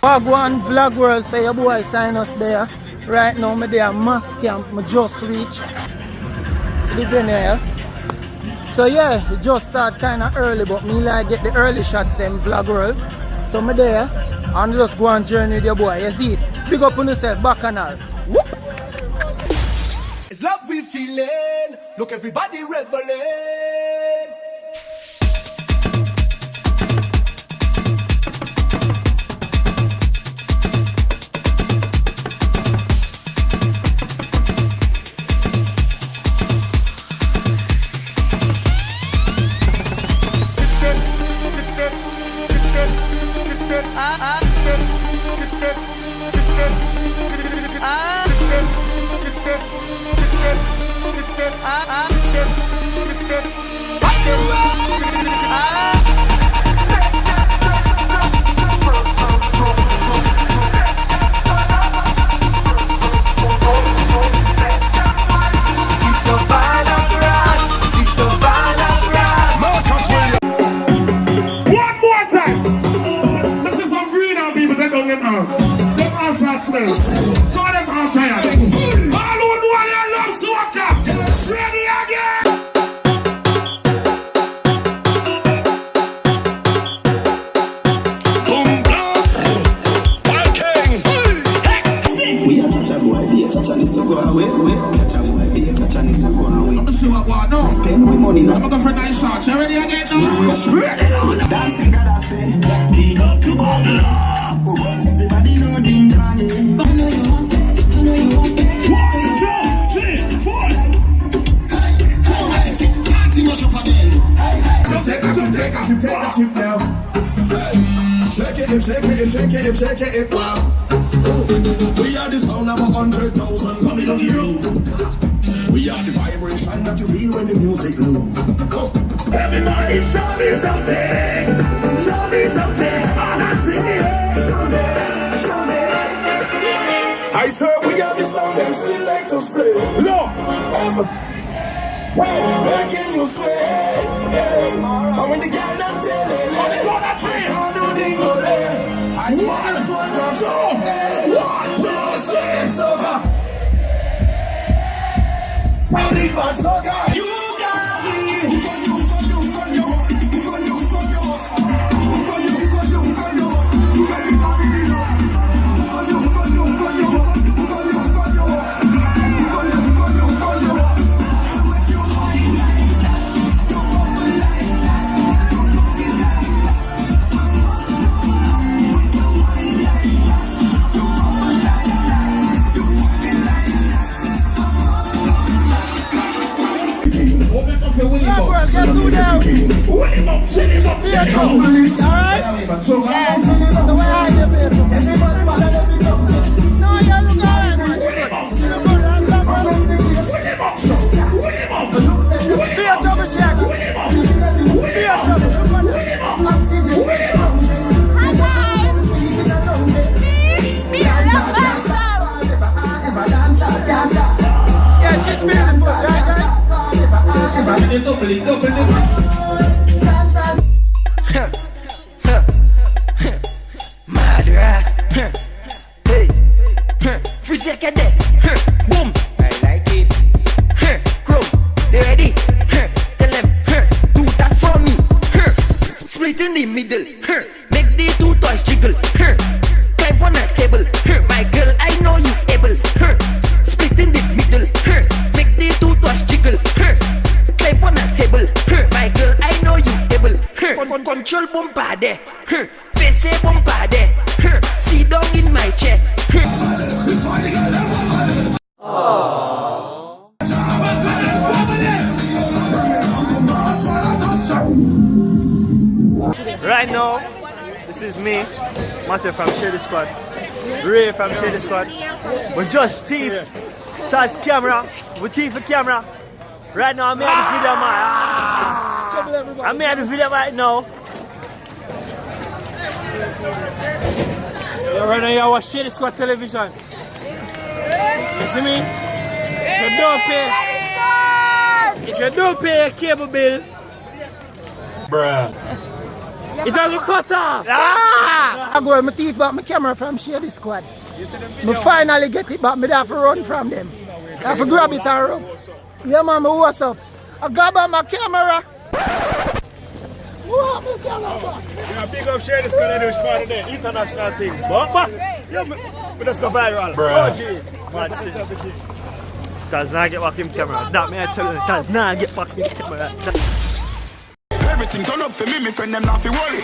Wagwan Vlog World, say your boy sign us there. Right now, me there mass camp, me just reach. See the venue here. So yeah, it just start kinda early, but me like get the early shots them Vlog World. So me there, and just go on journey with your boy, you see it? Big up on yourself, bacchanal. Whoop! It's love we feeling, look everybody reveling. So them out tired. All who do their love soccer. Ready again. Boom blast. Viking. We are touch a boy, be a touch and it's to go away. Touch a boy, be a touch and it's to go away. I'm see what I know. Spend my money now. I'm going for nice shots. You ready again now? Ready. Dancing God I say, big up to Babylon. Everybody know ding dong. I know you want it. I know you want it. 1, 2, 3, 4. Take a chip now. Shake it, wow. We are the sound of 100,000 coming on you. We are the vibration that you feel when the music moves. Everybody show me something. Show me something. I'm singing. Show me. I swear we are the sound them selectors play. Look. Making you sweat. And when the girl not telling I saw no thing go there. I hear this one come so. 1, 2, 3, so far. Leave my soccer. You got me. Vlog World, guess who now? Alright? So where are you, baby? No, you look alright, man. Be a trouble, Shaq. Be a trouble. Hi guys! Me a love Yeah, she's beautiful, right, guys? Madras. Hey. Free second there. Boom. I like it. Chrome. They ready? Tell them. Do that for me. Split in the middle. Make the two toys jiggle. Climb on a table. My girl, I know you able. Split in the middle. Make the two toys jiggle. Climb on a table. My girl, I know you able. Control bumper there. Face bumper there. Sit down in my chair. Right now, this is me, Matthew from Shady Squad, Ray from Shady Squad. We just thief, touch camera, we thief the camera. Right now, I'm here the video, man. I'm here the video right now. Right now, you watch Shady Squad television. You see me? If you don't pay your cable bill, bruh. It has cut off. Ah! I go my thief back my camera from Shady Squad. Me finally get it back. Me have to run from them. I have to grab it and run. Yeah, man, what's up? I got back my camera. What my camera back? Yeah, big up Shady Squad anyway, part of the international team. But yeah, we just go viral. Oh, gee. Man, see. Does not get back in camera. That me I tell you, does not get back in camera. Everything turn up for me, my friend, them not fi worry.